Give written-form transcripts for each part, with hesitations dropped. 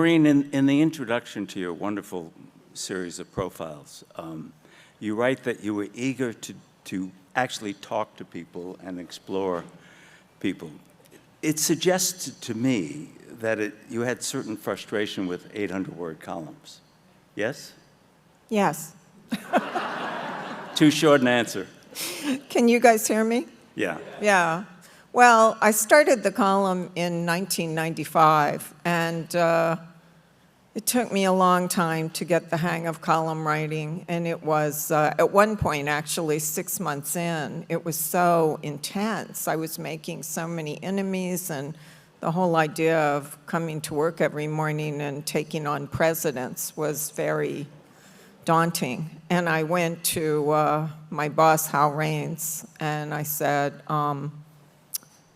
Maureen, in the introduction to your wonderful series of profiles, you write that you were eager to actually talk to people and explore people. It suggests to me that you had certain frustration with 800-word columns. Yes? Yes. Too short an answer. Can you guys hear me? Yeah. Yeah. Well, I started the column in 1995, and it took me a long time to get the hang of column writing, and it was, at one point, actually, 6 months in, it was so intense. I was making so many enemies, and the whole idea of coming to work every morning and taking on presidents was very daunting. And I went to my boss, Hal Raines, and I said,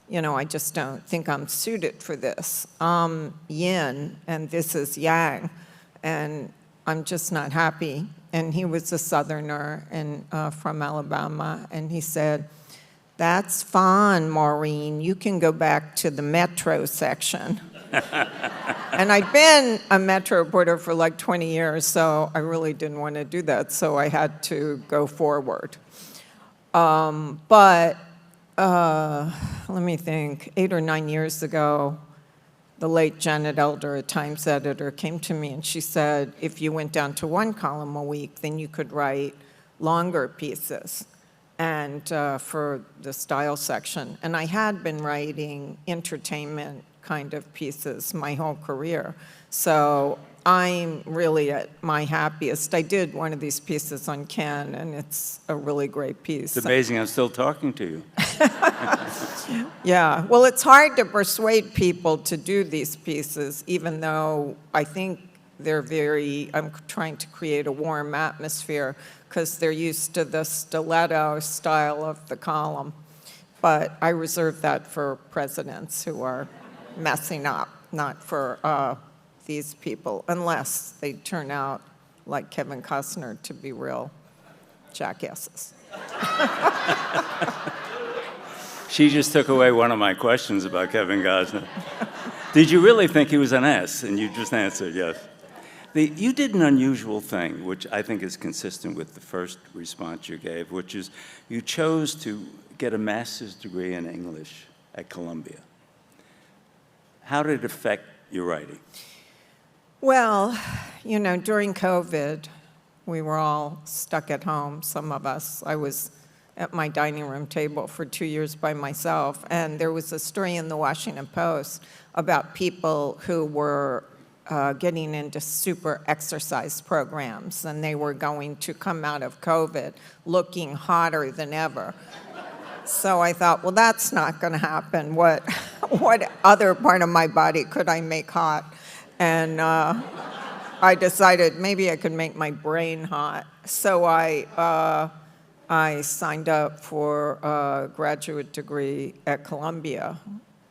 you know, I just don't think I'm suited for this. I'm yin, and this is yang, and I'm just not happy. And he was a Southerner and from Alabama, and he said, "That's fine, Maureen. You can go back to the Metro section." And I'd been a Metro reporter for like 20 years, so I really didn't want to do that, so I had to go forward. Let me think, 8 or 9 years ago, the late Janet Elder, a Times editor, came to me and she said, if you went down to 1 column a week, then you could write longer pieces and for the style section. And I had been writing entertainment kind of pieces my whole career. So I'm really at my happiest. I did one of these pieces on Ken, and it's a really great piece. It's amazing I'm still talking to you. Yeah, well, it's hard to persuade people to do these pieces, even though I think they're I'm trying to create a warm atmosphere because they're used to the stiletto style of the column. But I reserve that for presidents who are messing up, not for these people, unless they turn out, like Kevin Costner, to be real jackasses. She just took away one of my questions about Kevin Costner. Did you really think he was an ass? And you just answered yes. You did an unusual thing, which I think is consistent with the first response you gave, which is you chose to get a master's degree in English at Columbia. How did it affect your writing? Well, you know, during COVID, we were all stuck at home, some of us. I was at my dining room table for 2 years by myself, and there was a story in the Washington Post about people who were getting into super exercise programs, and they were going to come out of COVID looking hotter than ever. So I thought, well, that's not going to happen. What other part of my body could I make hot? And I decided maybe I could make my brain hot. So I signed up for a graduate degree at Columbia.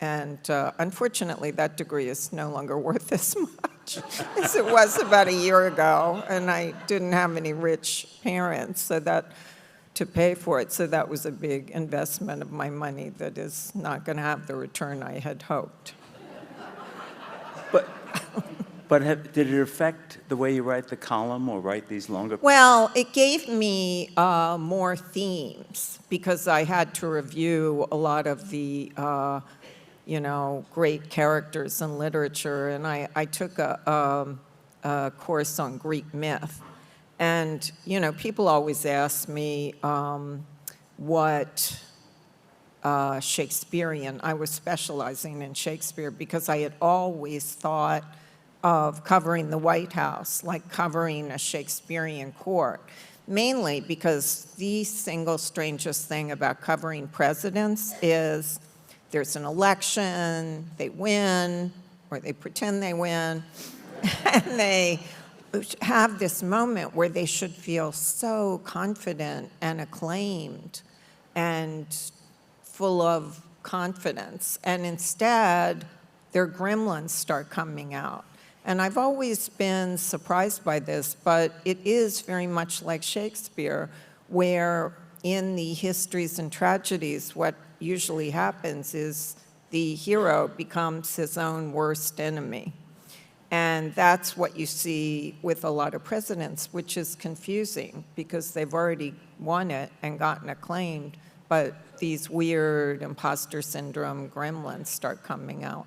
And unfortunately, that degree is no longer worth as much as it was about a year ago. And I didn't have any rich parents to pay for it. So that was a big investment of my money that is not going to have the return I had hoped. But did it affect the way you write the column or write these longer? Well, it gave me more themes because I had to review a lot of the, great characters in literature, and I took a course on Greek myth. And, people always ask me what Shakespearean, I was specializing in Shakespeare because I had always thought of covering the White House, like covering a Shakespearean court, mainly because the single strangest thing about covering presidents is there's an election, they win, or they pretend they win, and they have this moment where they should feel so confident and acclaimed and full of confidence, and instead their gremlins start coming out. And I've always been surprised by this, but it is very much like Shakespeare, where in the histories and tragedies, what usually happens is the hero becomes his own worst enemy. And that's what you see with a lot of presidents, which is confusing because they've already won it and gotten acclaimed, but these weird imposter syndrome gremlins start coming out.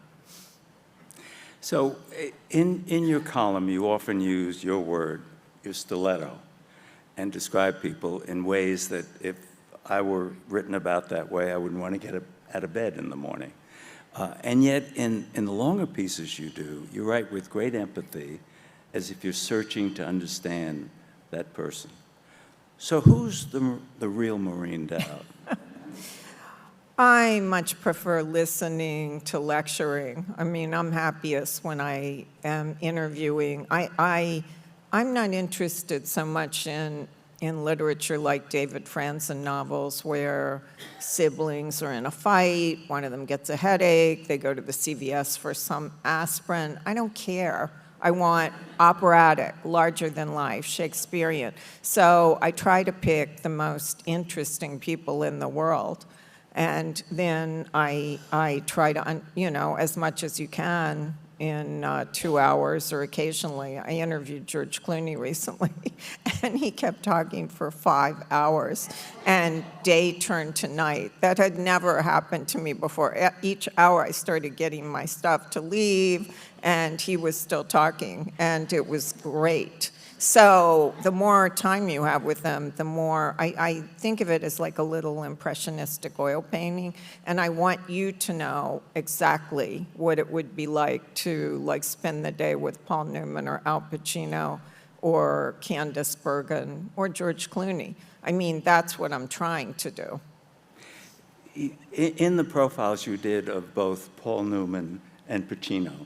So in your column, you often use your word, your stiletto, and describe people in ways that if I were written about that way, I wouldn't want to get out of bed in the morning. And yet, in the longer pieces you do, you write with great empathy, as if you're searching to understand that person. So who's the real Maureen Dowd? I much prefer listening to lecturing. I mean, I'm happiest when I am interviewing. I'm not interested so much in literature like David Franzen novels where siblings are in a fight, one of them gets a headache, they go to the CVS for some aspirin. I don't care. I want operatic, larger than life, Shakespearean. So I try to pick the most interesting people in the world. And then I try to, as much as you can in 2 hours, or occasionally. I interviewed George Clooney recently, and he kept talking for 5 hours, and day turned to night. That had never happened to me before. Each hour I started getting my stuff to leave, and he was still talking, and it was great. So the more time you have with them, the more, I think of it as like a little impressionistic oil painting, and I want you to know exactly what it would be like to spend the day with Paul Newman or Al Pacino or Candice Bergen or George Clooney. I mean, that's what I'm trying to do. In the profiles you did of both Paul Newman and Pacino,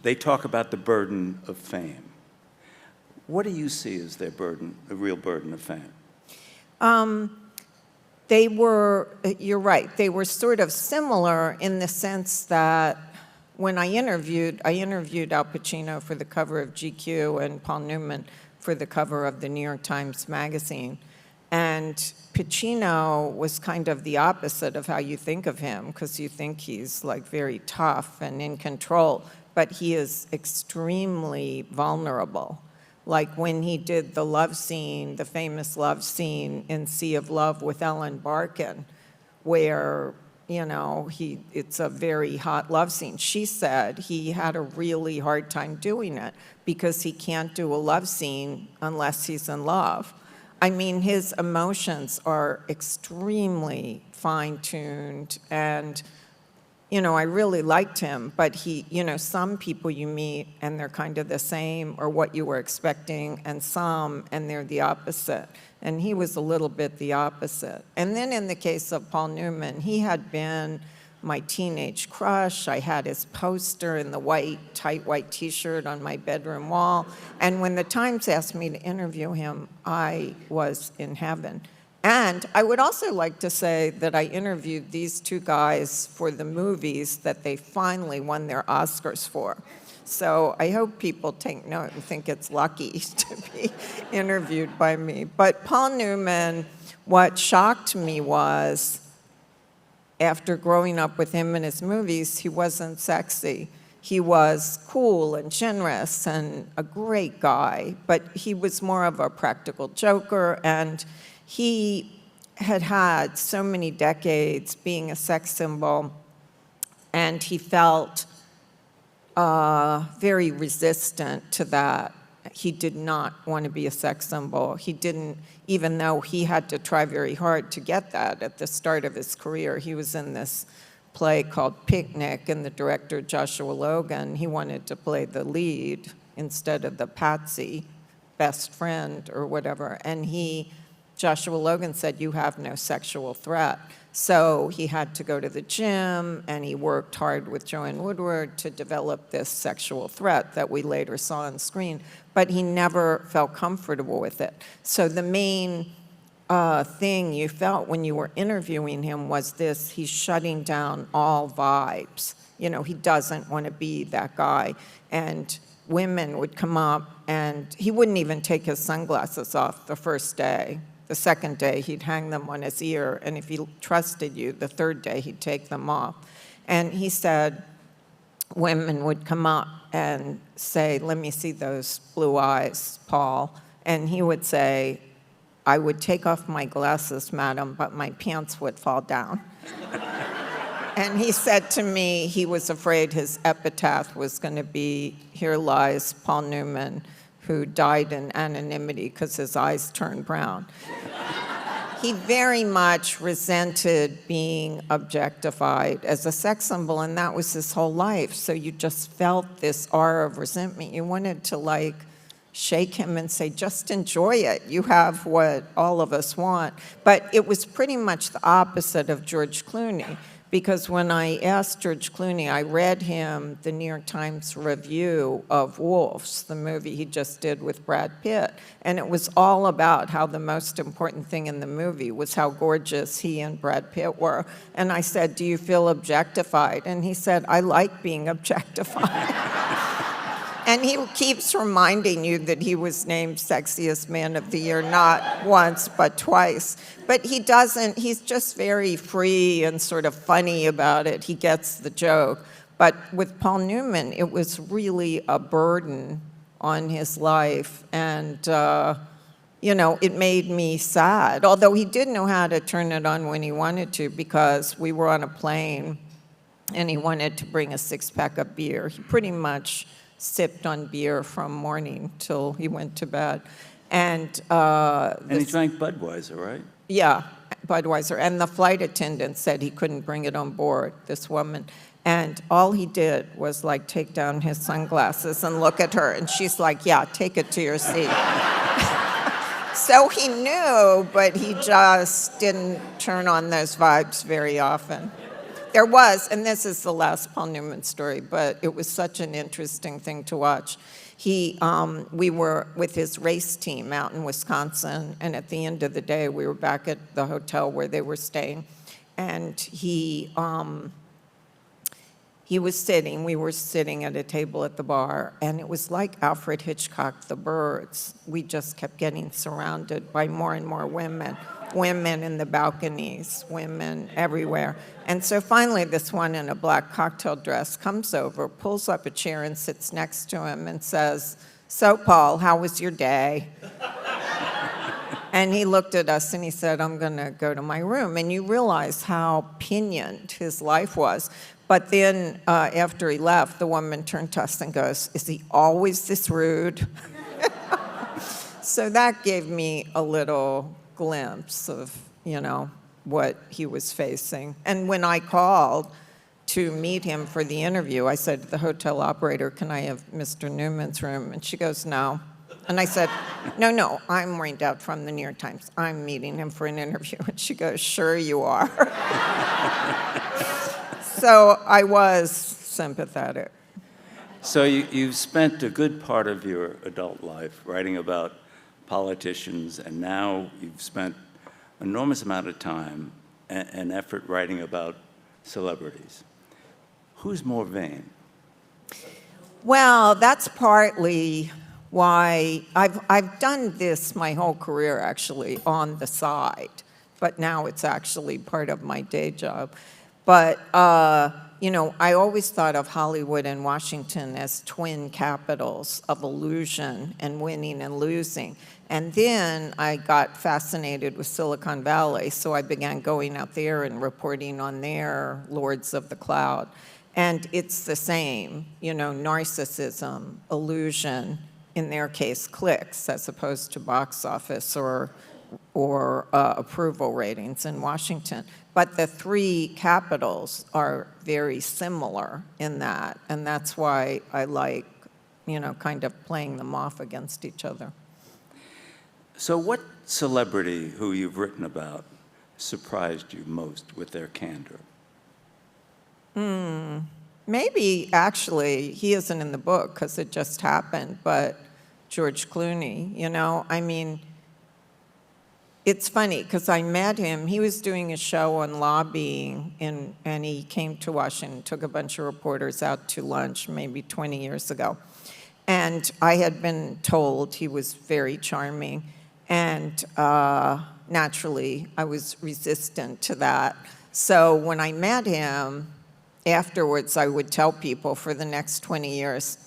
they talk about the burden of fame. What do you see as their burden, the real burden of fame? They were, you're right, they were sort of similar in the sense that when I interviewed Al Pacino for the cover of GQ and Paul Newman for the cover of the New York Times Magazine. And Pacino was kind of the opposite of how you think of him, because you think he's like very tough and in control, but he is extremely vulnerable. Like when he did the love scene, the famous love scene in Sea of Love with Ellen Barkin, where, it's a very hot love scene. She said he had a really hard time doing it because he can't do a love scene unless he's in love. I mean, his emotions are extremely fine-tuned, and I really liked him, but he, some people you meet and they're kind of the same or what you were expecting, and some, and they're the opposite. And he was a little bit the opposite. And then in the case of Paul Newman, he had been my teenage crush. I had his poster in the tight white t-shirt on my bedroom wall. And when the Times asked me to interview him, I was in heaven. And I would also like to say that I interviewed these two guys for the movies that they finally won their Oscars for. So I hope people take note and think it's lucky to be interviewed by me. But Paul Newman, what shocked me was, after growing up with him in his movies, he wasn't sexy. He was cool and generous and a great guy, but he was more of a practical joker, and he had had so many decades being a sex symbol, and he felt very resistant to that. He did not want to be a sex symbol. He didn't, even though he had to try very hard to get that at the start of his career. He was in this play called Picnic, and the director, Joshua Logan, he wanted to play the lead instead of the patsy, best friend or whatever. And Joshua Logan said, "You have no sexual threat." So he had to go to the gym, and he worked hard with Joanne Woodward to develop this sexual threat that we later saw on screen, but he never felt comfortable with it. So the main thing you felt when you were interviewing him was this: he's shutting down all vibes. He doesn't want to be that guy. And women would come up, and he wouldn't even take his sunglasses off the first day. The second day, he'd hang them on his ear, and if he trusted you, the third day, he'd take them off. And he said, women would come up and say, "Let me see those blue eyes, Paul." And he would say, "I would take off my glasses, madam, but my pants would fall down." And he said to me he was afraid his epitaph was going to be, "Here lies Paul Newman, who died in anonymity because his eyes turned brown." He very much resented being objectified as a sex symbol, and that was his whole life. So you just felt this aura of resentment. You wanted to, like, shake him and say, "Just enjoy it. You have what all of us want." But it was pretty much the opposite of George Clooney, because when I asked George Clooney, I read him the New York Times review of Wolves, the movie he just did with Brad Pitt, and it was all about how the most important thing in the movie was how gorgeous he and Brad Pitt were. And I said, "Do you feel objectified?" And he said, "I like being objectified." And he keeps reminding you that he was named Sexiest Man of the Year, not once, but twice. But he doesn't, he's just very free and sort of funny about it. He gets the joke. But with Paul Newman, it was really a burden on his life. And, it made me sad. Although he did know how to turn it on when he wanted to, because we were on a plane and he wanted to bring a six-pack of beer. He pretty much sipped on beer from morning till he went to bed. And he drank Budweiser, right? Yeah, Budweiser. And the flight attendant said he couldn't bring it on board, this woman. And all he did was, like, take down his sunglasses and look at her. And she's like, "Yeah, take it to your seat." So he knew, but he just didn't turn on those vibes very often. There was, and this is the last Paul Newman story, but it was such an interesting thing to watch. We were with his race team out in Wisconsin, and at the end of the day, we were back at the hotel where they were staying, and we were sitting at a table at the bar, and it was like Alfred Hitchcock, The Birds. We just kept getting surrounded by more and more women in the balconies, women everywhere. And so finally, this one in a black cocktail dress comes over, pulls up a chair and sits next to him and says, "So, Paul, how was your day?" And he looked at us and he said, "I'm going to go to my room." And you realize how pinioned his life was. But then after he left, the woman turned to us and goes, "Is he always this rude?" So that gave me a little glimpse of, what he was facing. And when I called to meet him for the interview, I said to the hotel operator, "Can I have Mr. Newman's room?" And she goes, "No." And I said, No, I'm Maureen Dowd from the New York Times. I'm meeting him for an interview." And she goes, "Sure you are." So I was sympathetic. So you've spent a good part of your adult life writing about politicians, and now you've spent an enormous amount of time and effort writing about celebrities. Who's more vain? Well, that's partly why I've done this my whole career, actually, on the side, but now it's actually part of my day job. But, I always thought of Hollywood and Washington as twin capitals of illusion and winning and losing. And then I got fascinated with Silicon Valley, so I began going out there and reporting on their Lords of the Cloud. And it's the same, narcissism, illusion, in their case, clicks, as opposed to box office or approval ratings in Washington. But the three capitals are very similar in that, and that's why I like, kind of playing them off against each other. So what celebrity who you've written about surprised you most with their candor? Maybe, actually, he isn't in the book because it just happened, but George Clooney, it's funny because I met him. He was doing a show on lobbying, and he came to Washington, took a bunch of reporters out to lunch maybe 20 years ago. And I had been told he was very charming. And naturally, I was resistant to that. So when I met him, afterwards I would tell people for the next 20 years,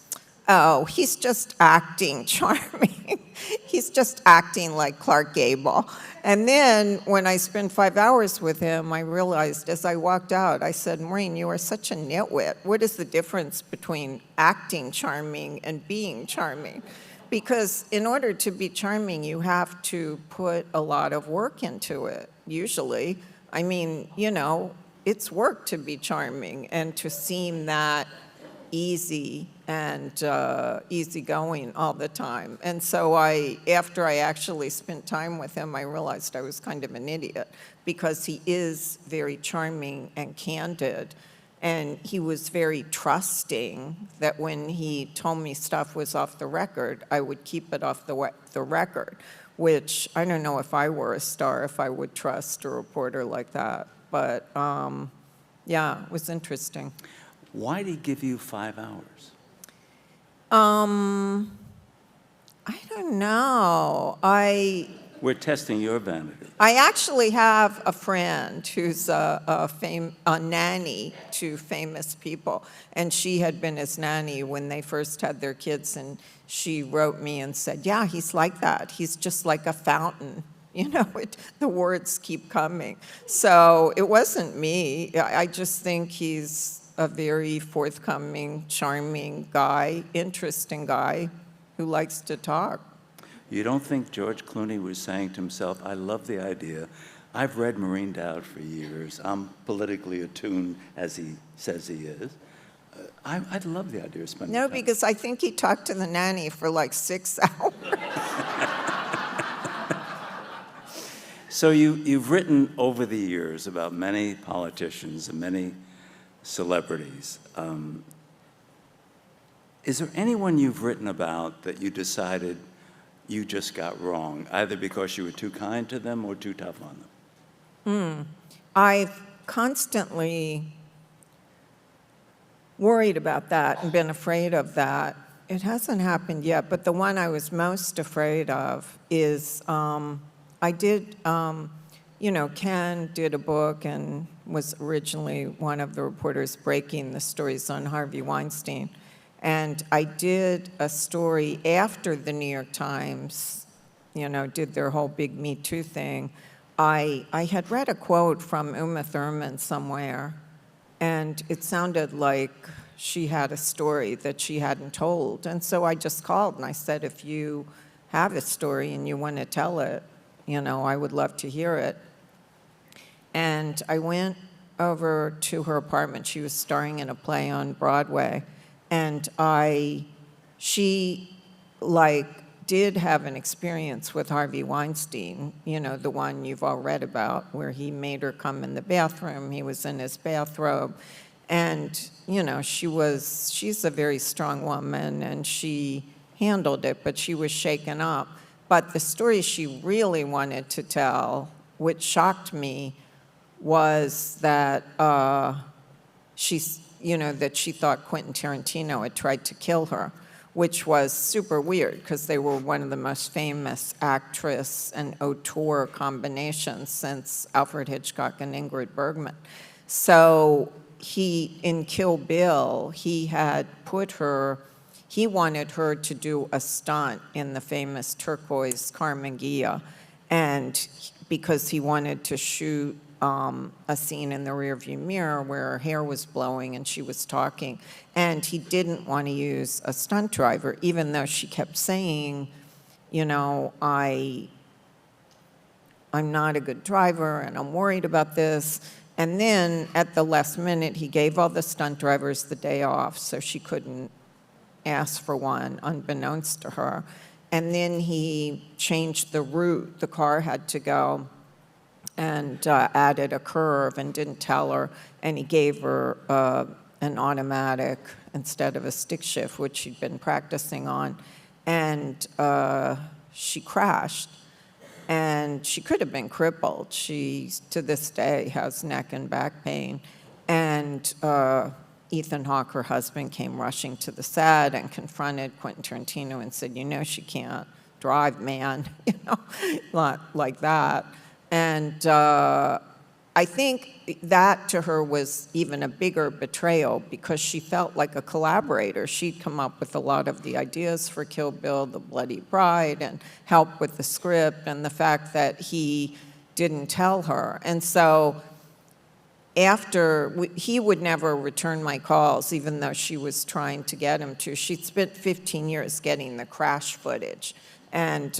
oh, he's just acting charming. He's just acting like Clark Gable. And then when I spent 5 hours with him, I realized as I walked out, I said, Maureen, you are such a nitwit. What is the difference between acting charming and being charming? Because in order to be charming, you have to put a lot of work into it, usually. I mean, you know, it's work to be charming and to seem that easy and easygoing all the time. And so after I actually spent time with him, I realized I was kind of an idiot because he is very charming and candid. And he was very trusting that when he told me stuff was off the record, I would keep it off the record, which I don't know if I were a star, if I would trust a reporter like that. But yeah, it was interesting. Why did he give you 5 hours? I don't know. We're testing your vanity. I actually have a friend who's a nanny to famous people, and she had been his nanny when they first had their kids, and she wrote me and said, yeah, he's like that. He's just like a fountain. You know, the words keep coming. So it wasn't me. I just think he's a very forthcoming, charming guy, interesting guy who likes to talk. You don't think George Clooney was saying to himself, I love the idea. I've read Maureen Dowd for years. I'm politically attuned, as he says he is. I'd love the idea of spending No, time. because I think he talked to the nanny for like 6 hours. So you've written over the years about many politicians and many celebrities. Is there anyone you've written about that you decided you just got wrong, either because you were too kind to them or too tough on them? I've constantly worried about that and been afraid of that. It hasn't happened yet, but the one I was most afraid of is I did, you know, Ken did a book and was originally one of the reporters breaking the stories on Harvey Weinstein. And I did a story after the New York Times, you know, did their whole big MeToo thing. I had read a quote from Uma Thurman somewhere, and it sounded like she had a story that she hadn't told. And so I just called and I said, if you have a story and you want to tell it, you know, I would love to hear it. And I went over to her apartment. She was starring in a play on Broadway. And she did have an experience with Harvey Weinstein, you know, the one you've all read about, where he made her come in the bathroom. He was in his bathrobe. And, you know, she's a very strong woman, and she handled it, but she was shaken up. But the story she really wanted to tell, which shocked me, was that that she thought Quentin Tarantino had tried to kill her, which was super weird because they were one of the most famous actress and auteur combinations since Alfred Hitchcock and Ingrid Bergman. So in Kill Bill, he wanted her to do a stunt in the famous turquoise Carmen Ghia, and because he wanted to shoot a scene in the rearview mirror where her hair was blowing and she was talking, and he didn't want to use a stunt driver, even though she kept saying, you know, I'm not a good driver and I'm worried about this. And then at the last minute, he gave all the stunt drivers the day off so she couldn't ask for one, unbeknownst to her. And then he changed the route the car had to go and added a curve and didn't tell her. And he gave her an automatic instead of a stick shift, which she'd been practicing on. And she crashed. And she could have been crippled. She, to this day, has neck and back pain. And Ethan Hawke, her husband, came rushing to the set and confronted Quentin Tarantino and said, you know, she can't drive, man, you know, like that. And I think that to her was even a bigger betrayal because she felt like a collaborator. She'd come up with a lot of the ideas for Kill Bill, The Bloody Bride, and help with the script, and the fact that he didn't tell her. And so he would never return my calls, even though she was trying to get him to. She'd spent 15 years getting the crash footage, and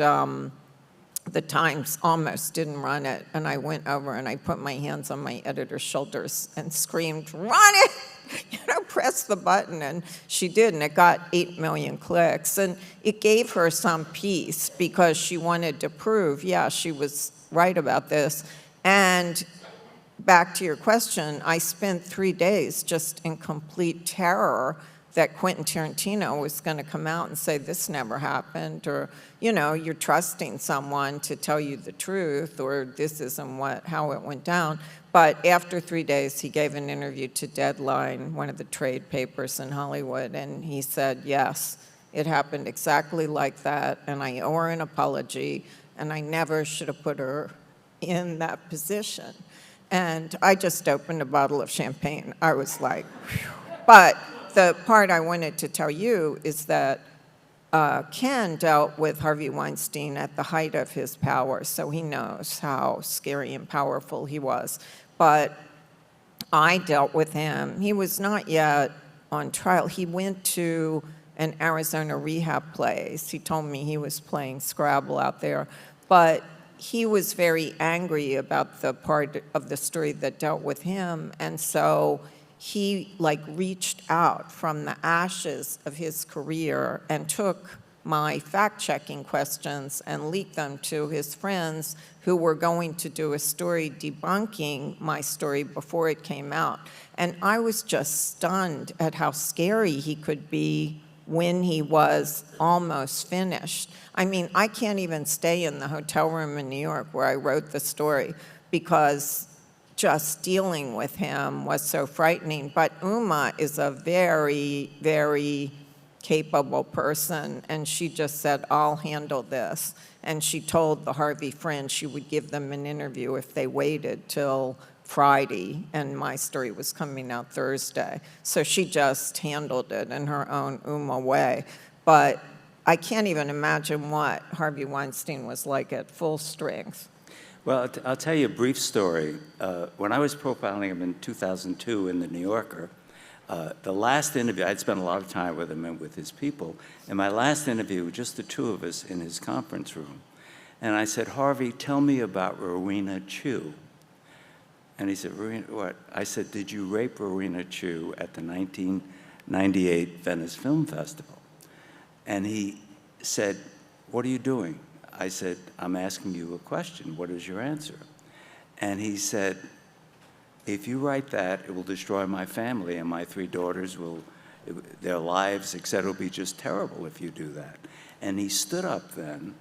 the Times almost didn't run it. And I went over and I put my hands on my editor's shoulders and screamed, "Run it!" Press the button. And she did, and it got 8 million clicks. And it gave her some peace because she wanted to prove, yeah, she was right about this. And back to your question, I spent 3 days just in complete terror that Quentin Tarantino was going to come out and say, this never happened, or, you're trusting someone to tell you the truth, or this isn't how it went down. But after 3 days, he gave an interview to Deadline, one of the trade papers in Hollywood, and he said, yes, it happened exactly like that, and I owe her an apology, and I never should have put her in that position. And I just opened a bottle of champagne. I was like, whew. But the part I wanted to tell you is that Ken dealt with Harvey Weinstein at the height of his power, so he knows how scary and powerful he was. But I dealt with him. He was not yet on trial. He went to an Arizona rehab place. He told me he was playing Scrabble out there. But he was very angry about the part of the story that dealt with him, and so he reached out from the ashes of his career and took my fact-checking questions and leaked them to his friends who were going to do a story debunking my story before it came out. And I was just stunned at how scary he could be when he was almost finished. I mean, I can't even stay in the hotel room in New York where I wrote the story because just dealing with him was so frightening. But Uma is a very, very capable person, and she just said, I'll handle this. And she told the Harvey friends she would give them an interview if they waited till Friday, and my story was coming out Thursday. So she just handled it in her own Uma way. But I can't even imagine what Harvey Weinstein was like at full strength. Well, I'll tell you a brief story. When I was profiling him in 2002 in The New Yorker, the last interview, I'd spent a lot of time with him and with his people. In my last interview, just the two of us in his conference room. And I said, Harvey, tell me about Rowena Chu. And he said, Rowena, what? I said, did you rape Rowena Chu at the 1998 Venice Film Festival? And he said, what are you doing? I said, I'm asking you a question. What is your answer? And he said, if you write that, it will destroy my family, and my 3 daughters their lives, et cetera, will be just terrible if you do that. And he stood up then,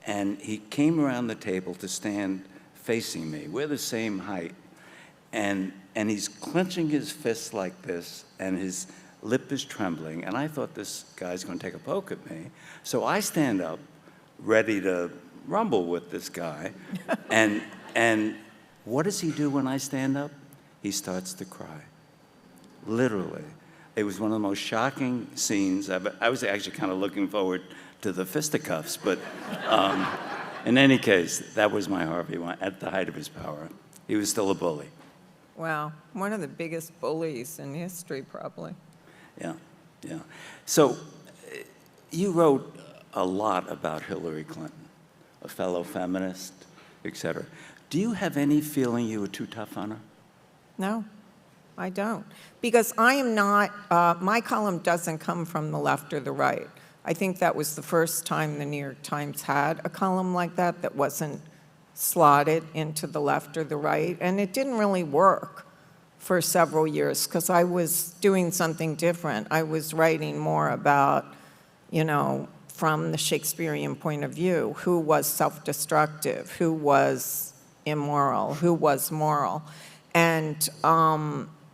and he came around the table to stand facing me. We're the same height. And he's clenching his fists like this, and his lip is trembling. And I thought, this guy's going to take a poke at me. So I stand up, ready to rumble with this guy. And what does he do when I stand up? He starts to cry. Literally. It was one of the most shocking scenes. I was actually kind of looking forward to the fisticuffs, but in any case, that was my Harvey at the height of his power. He was still a bully. Wow, one of the biggest bullies in history, probably. Yeah. So you wrote a lot about Hillary Clinton, a fellow feminist, et cetera. Do you have any feeling you were too tough on her? No, I don't. Because I am not, my column doesn't come from the left or the right. I think that was the first time the New York Times had a column like that wasn't slotted into the left or the right. And it didn't really work for several years because I was doing something different. I was writing more about, from the Shakespearean point of view, who was self-destructive, who was immoral, who was moral. And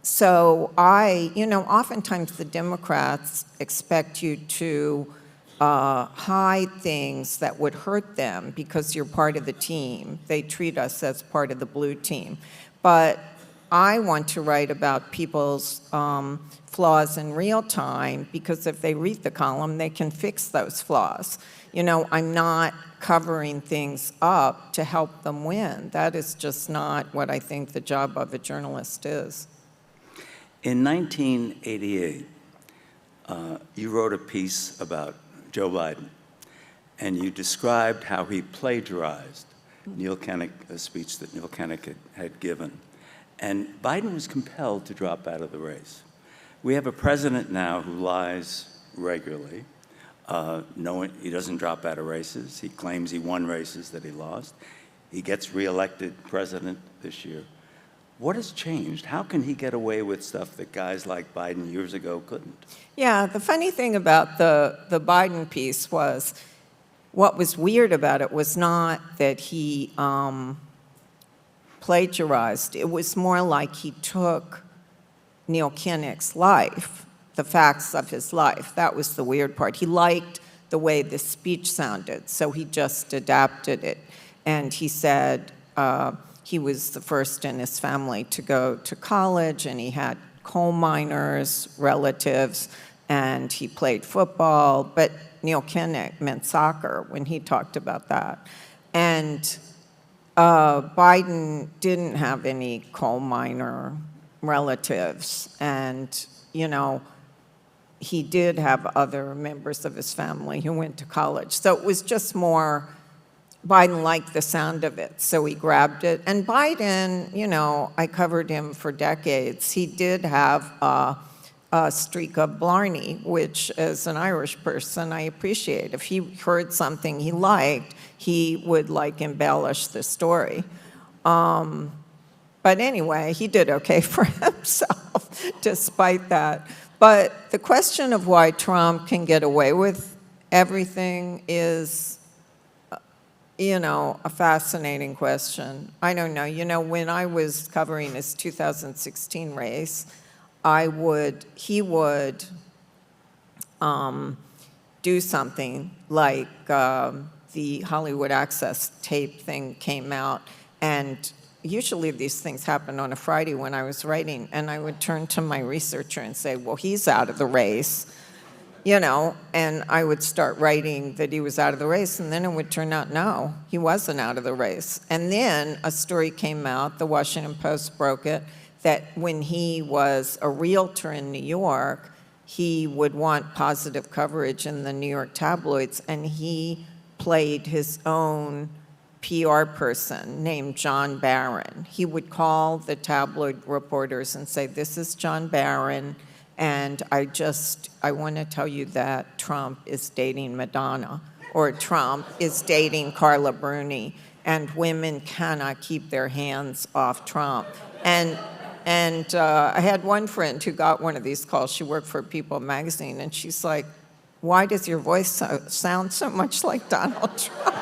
so oftentimes the Democrats expect you to hide things that would hurt them because you're part of the team. They treat us as part of the blue team. but I want to write about people's flaws in real time, because if they read the column, they can fix those flaws. You know, I'm not covering things up to help them win. That is just not what I think the job of a journalist is. In 1988, you wrote a piece about Joe Biden, and you described how he plagiarized a speech that Neil Kinnock had given. And Biden was compelled to drop out of the race. We have a president now who lies regularly, knowing he doesn't drop out of races. He claims he won races that he lost. He gets reelected president this year. What has changed? How can he get away with stuff that guys like Biden years ago couldn't? Yeah, the funny thing about the Biden piece was, what was weird about it was not that he plagiarized. It was more like he took Neil Kinnock's life, the facts of his life. That was the weird part. He liked the way the speech sounded, so he just adapted it. And he said he was the first in his family to go to college, and he had coal miners, relatives, and he played football. But Neil Kinnock meant soccer when he talked about that. And Biden didn't have any coal miner relatives, and, you know, he did have other members of his family who went to college. So it was just more, Biden liked the sound of it, so he grabbed it. And Biden, you know, I covered him for decades. He did have a streak of blarney, which, as an Irish person, I appreciate. If he heard something he liked, he would, like, embellish the story. But anyway, he did okay for himself, despite that. But the question of why Trump can get away with everything is, you know, a fascinating question. I don't know. You know, when I was covering his 2016 race, he would do something like the Hollywood Access tape thing came out, and usually these things happen on a Friday when I was writing, and I would turn to my researcher and say, well, he's out of the race, you know, and I would start writing that he was out of the race, and then it would turn out, no, he wasn't out of the race. And then a story came out, the Washington Post broke it, that when he was a realtor in New York, he would want positive coverage in the New York tabloids, and he played his own PR person named John Barron. He would call the tabloid reporters and say, this is John Barron, and I want to tell you that Trump is dating Madonna, or Trump is dating Carla Bruni, and women cannot keep their hands off Trump. And I had one friend who got one of these calls. She worked for People magazine, and she's like, why does your voice sound so much like Donald Trump?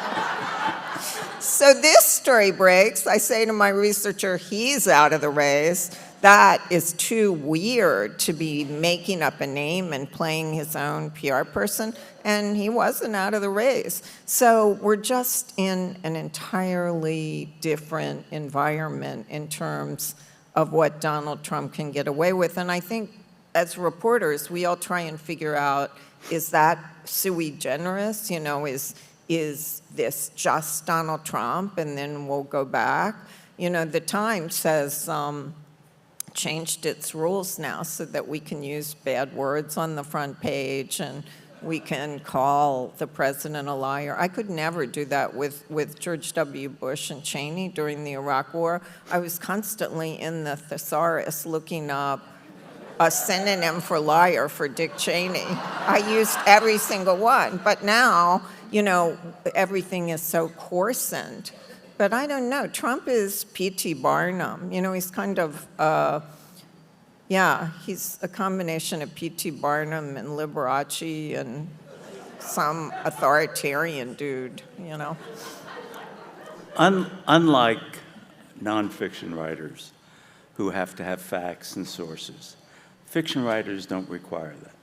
So this story breaks. I say to my researcher, he's out of the race. That is too weird to be making up a name and playing his own PR person, and he wasn't out of the race. So we're just in an entirely different environment in terms of what Donald Trump can get away with. And I think as reporters, we all try and figure out, is that sui generis? You know, is this just Donald Trump? And then we'll go back. You know, the Times has changed its rules now so that we can use bad words on the front page, and we can call the president a liar. I could never do that with George W. Bush and Cheney during the Iraq War. I was constantly in the thesaurus looking up a synonym for liar for Dick Cheney. I used every single one. But now, you know, everything is so coarsened. But I don't know. Trump is P.T. Barnum. You know, he's kind of, he's a combination of P.T. Barnum and Liberace and some authoritarian dude, you know. Unlike nonfiction writers who have to have facts and sources, fiction writers don't require that.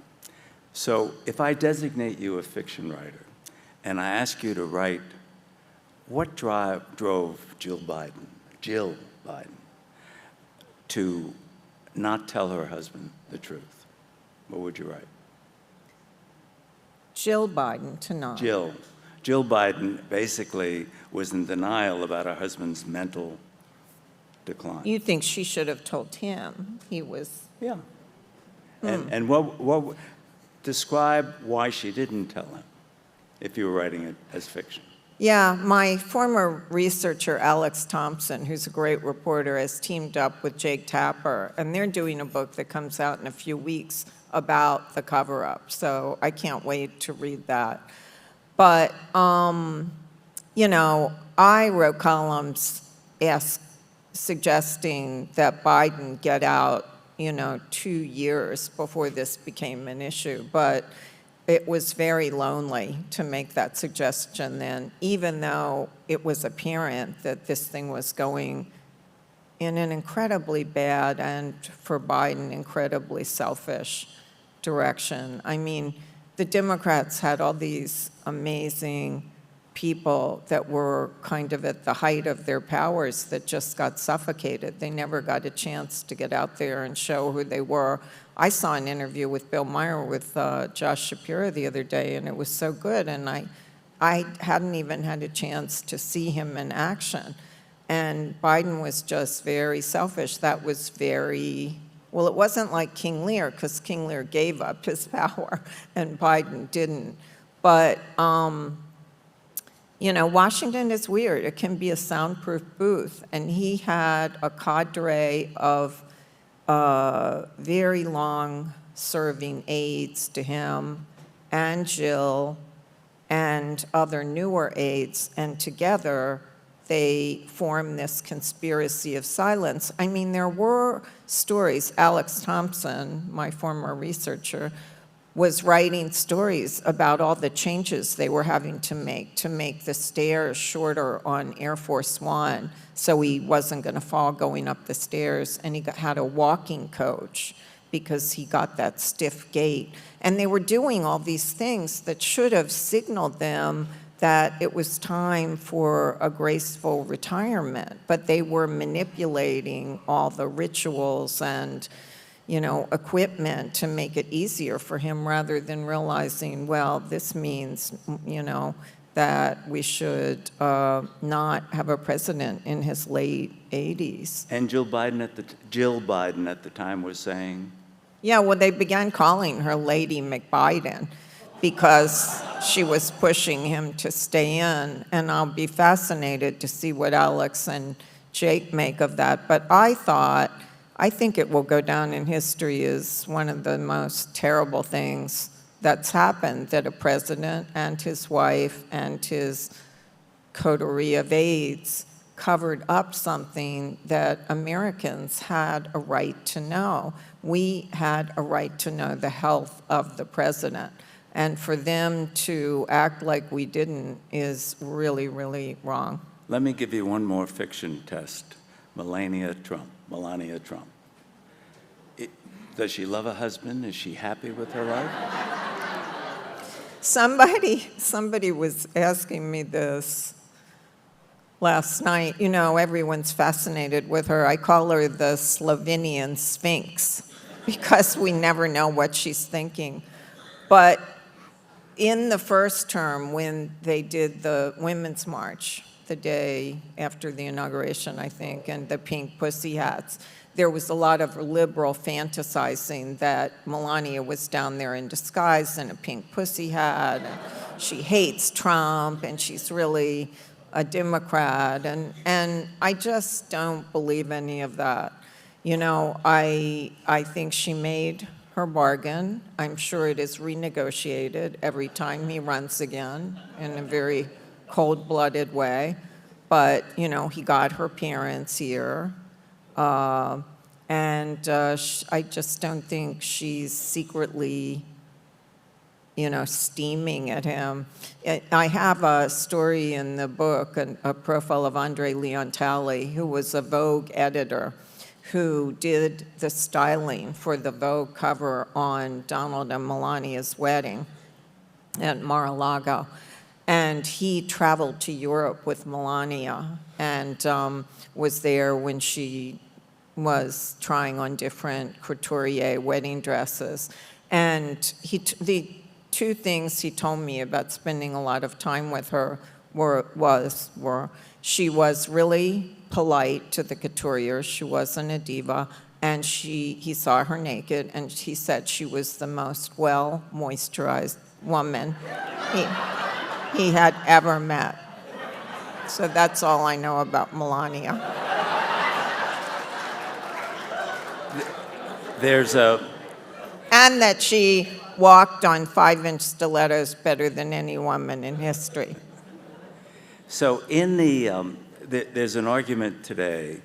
So if I designate you a fiction writer and I ask you to write what drove Jill Biden to not tell her husband the truth, what would you write? Jill Biden to not. Jill Biden basically was in denial about her husband's mental decline. You think she should have told him he was? Yeah. And what describe why she didn't tell him, if you were writing it as fiction. Yeah, my former researcher, Alex Thompson, who's a great reporter, has teamed up with Jake Tapper, and they're doing a book that comes out in a few weeks about the cover-up. So I can't wait to read that. But, you know, I wrote columns suggesting that Biden get out, 2 years before this became an issue. But it was very lonely to make that suggestion then, even though it was apparent that this thing was going in an incredibly bad and, for Biden, incredibly selfish direction. I mean, the Democrats had all these amazing people that were kind of at the height of their powers that just got suffocated. They never got a chance to get out there and show who they were. I saw an interview with Bill Maher with Josh Shapiro the other day, and it was so good, and I hadn't even had a chance to see him in action. And Biden was just very selfish. That was very, well, it wasn't like King Lear, because King Lear gave up his power, and Biden didn't. But, Washington is weird. It can be a soundproof booth, and he had a cadre of very long-serving aides to him and Jill and other newer aides, and together they formed this conspiracy of silence. I mean, there were stories. Alex Thompson, my former researcher, was writing stories about all the changes they were having to make the stairs shorter on Air Force One so he wasn't going to fall going up the stairs, and he had a walking coach because he got that stiff gait. And they were doing all these things that should have signaled them that it was time for a graceful retirement, but they were manipulating all the rituals and equipment to make it easier for him, rather than realizing, well, this means, that we should not have a president in his late 80s. And Jill Biden at the time was saying? Yeah, well, they began calling her Lady McBiden because she was pushing him to stay in, and I'll be fascinated to see what Alex and Jake make of that. But I think it will go down in history as one of the most terrible things that's happened, that a president and his wife and his coterie of aides covered up something that Americans had a right to know. We had a right to know the health of the president. And for them to act like we didn't is really, really wrong. Let me give you one more fiction test. Melania Trump. Does she love a husband? Is she happy with her life? Somebody was asking me this last night. Everyone's fascinated with her. I call her the Slovenian Sphinx because we never know what she's thinking. But in the first term, when they did the Women's March, the day after the inauguration, I think, and the pink pussy hats, there was a lot of liberal fantasizing that Melania was down there in disguise in a pink pussy hat, and she hates Trump, and she's really a Democrat, and I just don't believe any of that. I think she made her bargain. I'm sure it is renegotiated every time he runs again in a very cold-blooded way, but, he got her parents here. And I just don't think she's secretly, steaming at him. I have a story in the book, a profile of Andre Leontali, who was a Vogue editor, who did the styling for the Vogue cover on Donald and Melania's wedding at Mar-a-Lago. And he traveled to Europe with Melania and was there when she was trying on different couturier wedding dresses. And the two things he told me about spending a lot of time with her were she was really polite to the couturiers, she wasn't a diva, and he saw her naked, and he said she was the most well-moisturized woman he had ever met. So that's all I know about Melania. And that she walked on 5-inch stilettos better than any woman in history. So there's an argument today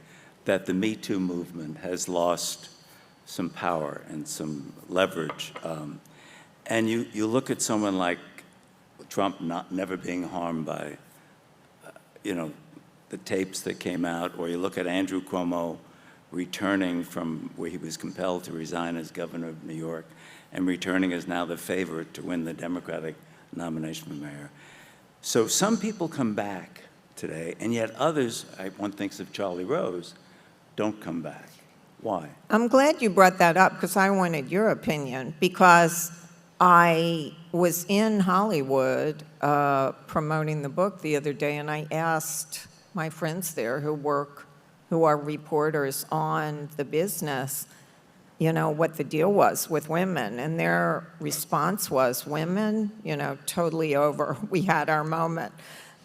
that the MeToo movement has lost some power and some leverage. And you look at someone like Trump never being harmed by, the tapes that came out, or you look at Andrew Cuomo returning from where he was compelled to resign as governor of New York and returning as now the favorite to win the Democratic nomination for mayor. So some people come back today, and yet others, one thinks of Charlie Rose, don't come back. Why? I'm glad you brought that up because I wanted your opinion, because I was in Hollywood promoting the book the other day, and I asked my friends there who are reporters on the business, what the deal was with women. And their response was, women, totally over. We had our moment.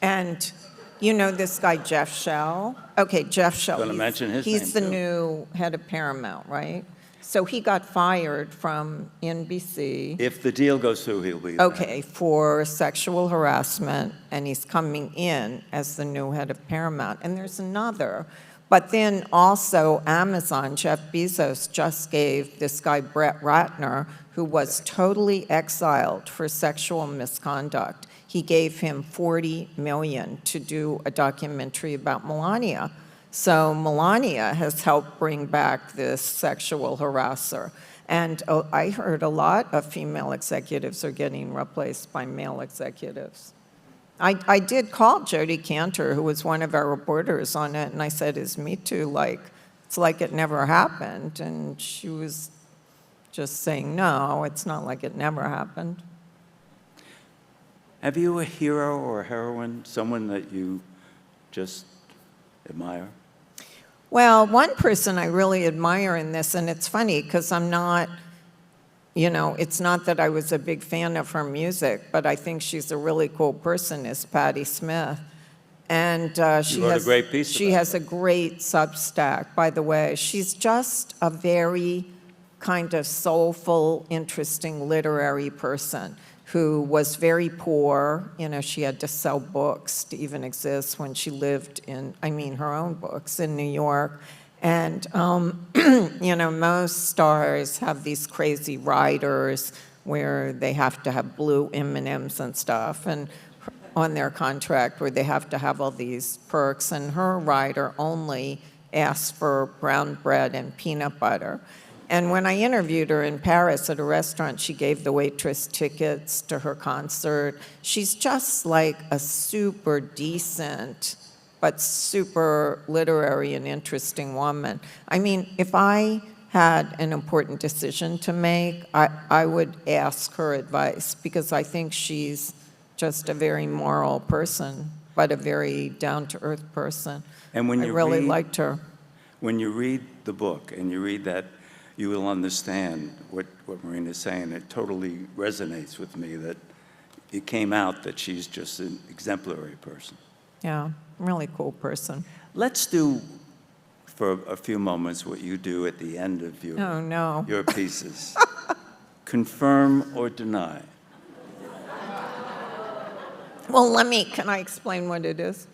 And this guy, Jeff Shell? Okay, Jeff Shell. Going to mention his He's the name, too. new head of Paramount, right? So he got fired from NBC. If the deal goes through, he'll be back. Okay, for sexual harassment, and he's coming in as the new head of Paramount. And there's another. But then also Amazon, Jeff Bezos just gave this guy, Brett Ratner, who was totally exiled for sexual misconduct. He gave him $40 million to do a documentary about Melania. So Melania has helped bring back this sexual harasser. And I heard a lot of female executives are getting replaced by male executives. I did call Jodi Kantor, who was one of our reporters on it, and I said, is MeToo it's like it never happened? And she was just saying, no, it's not like it never happened. Have you a hero or a heroine, someone that you just admire? Well, one person I really admire in this, and it's funny because I'm not, it's not that I was a big fan of her music, but I think she's a really cool person, is Patti Smith. And she wrote a great piece she about has a great Substack, by the way. She's just a very kind of soulful, interesting literary person who was very poor. She had to sell books to even exist when she lived her own books in New York. And, most stars have these crazy riders where they have to have blue M&Ms and stuff and on their contract, where they have to have all these perks. And her rider only asks for brown bread and peanut butter. And when I interviewed her in Paris at a restaurant, she gave the waitress tickets to her concert. She's just like a super decent, but super literary and interesting woman. If I had an important decision to make, I would ask her advice, because I think she's just a very moral person, but a very down-to-earth person. And when I really liked her. When you read the book and you read that, you will understand what Maureen is saying. It totally resonates with me that it came out that she's just an exemplary person. Yeah, really cool person. Let's do, for a few moments, what you do at the end of your pieces. Confirm or deny. Well, can I explain what it is?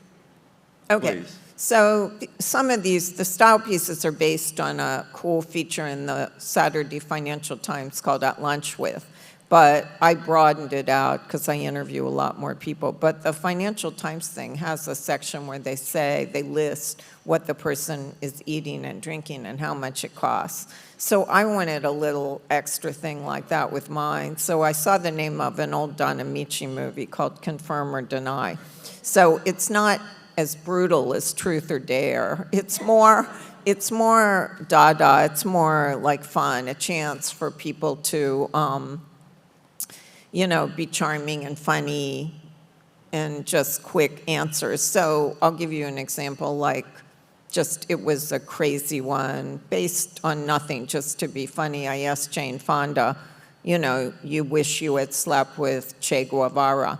Okay. Please. So some of the style pieces are based on a cool feature in the Saturday Financial Times called At Lunch With. But I broadened it out because I interview a lot more people. But the Financial Times thing has a section where they list what the person is eating and drinking and how much it costs. So I wanted a little extra thing like that with mine. So I saw the name of an old Don Amici movie called Confirm or Deny. So it's not as brutal as Truth or Dare. It's more, it's more dada, it's more like fun, a chance for people to, be charming and funny and just quick answers. So I'll give you an example, like it was a crazy one based on nothing, just to be funny. I asked Jane Fonda, you wish you had slept with Che Guevara.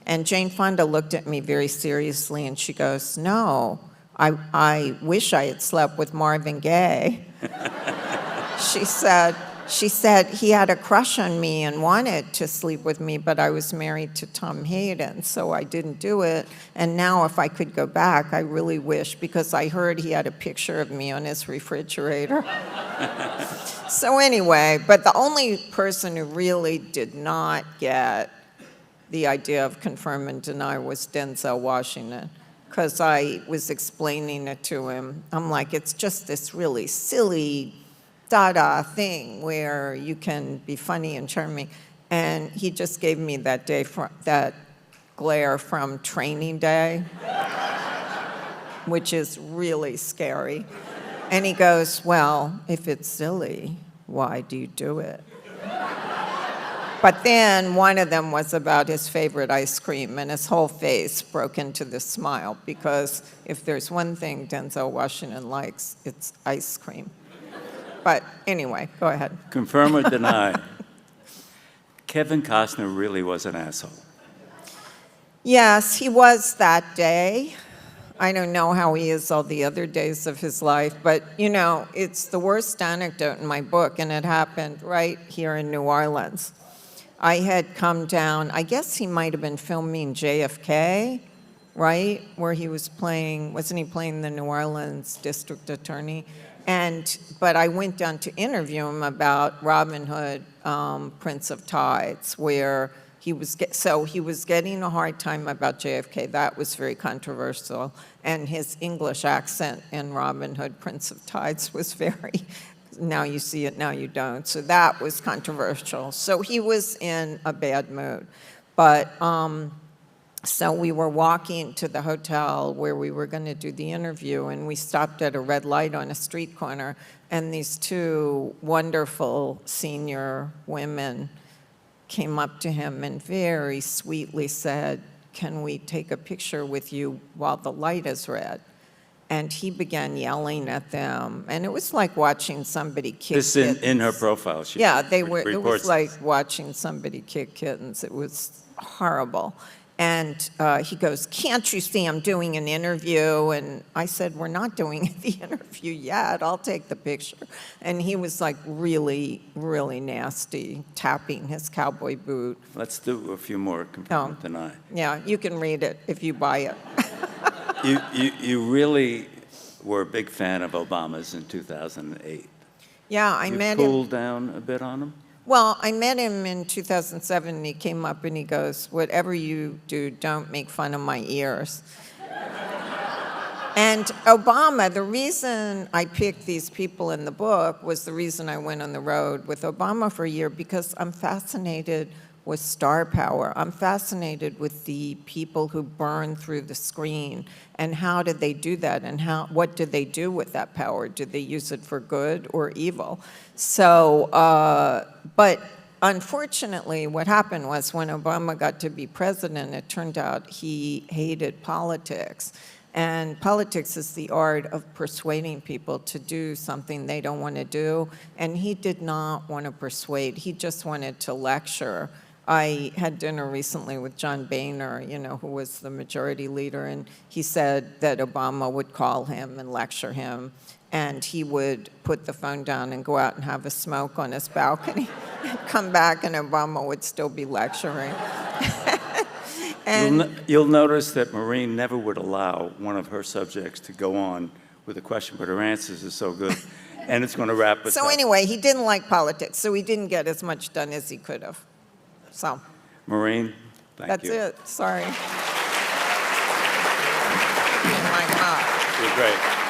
And Jane Fonda looked at me very seriously and she goes, no, I wish I had slept with Marvin Gaye. She said he had a crush on me and wanted to sleep with me, but I was married to Tom Hayden, so I didn't do it. And now if I could go back, I really wish, because I heard he had a picture of me on his refrigerator. So anyway, but the only person who really did not get the idea of confirm and deny was Denzel Washington, because I was explaining it to him. I'm like, it's just this really silly dada thing where you can be funny and charming. And he just gave me that glare from Training Day, which is really scary. And he goes, well, if it's silly, why do you do it? But then one of them was about his favorite ice cream, and his whole face broke into this smile, because if there's one thing Denzel Washington likes, it's ice cream. But anyway, go ahead. Confirm or deny, Kevin Costner really was an asshole. Yes, he was that day. I don't know how he is all the other days of his life, but it's the worst anecdote in my book, and it happened right here in New Orleans. I had come down, I guess he might have been filming JFK, right? Where he was playing, wasn't he playing the New Orleans district attorney? But I went down to interview him about Robin Hood, Prince of Tides, where he was getting a hard time about JFK. That was very controversial. And his English accent in Robin Hood, Prince of Tides was very, now you see it, now you don't. So that was controversial. So he was in a bad mood. But so we were walking to the hotel where we were going to do the interview, and we stopped at a red light on a street corner, and these two wonderful senior women came up to him and very sweetly said, can we take a picture with you while the light is red? And he began yelling at them, and it was like watching somebody kick kittens. This in her profile. Yeah, it was reports like watching somebody kick kittens. It was horrible. And he goes, can't you see I'm doing an interview? And I said, we're not doing the interview yet. I'll take the picture. And he was like really, really nasty, tapping his cowboy boot. Let's do a few more confirm and deny. Yeah, you can read it if you buy it. You really were a big fan of Obama's in 2008. Yeah, I met him. You cooled down a bit on him? Well, I met him in 2007, and he came up and he goes, whatever you do, don't make fun of my ears. And Obama, the reason I picked these people in the book was the reason I went on the road with Obama for a year, because I'm fascinated with star power. I'm fascinated with the people who burn through the screen, and how did they do that, and what did they do with that power? Did they use it for good or evil? So, but unfortunately, what happened was when Obama got to be president, it turned out he hated politics. And politics is the art of persuading people to do something they don't want to do. And he did not want to persuade, he just wanted to lecture. I had dinner recently with John Boehner, who was the majority leader, and he said that Obama would call him and lecture him, and he would put the phone down and go out and have a smoke on his balcony and come back, and Obama would still be lecturing. You'll notice that Maureen never would allow one of her subjects to go on with a question, but her answers are so good. And it's going to wrap us up. So anyway, he didn't like politics, so he didn't get as much done as he could have. So. Maureen, thank you. That's it. Sorry. Oh my God. You're great.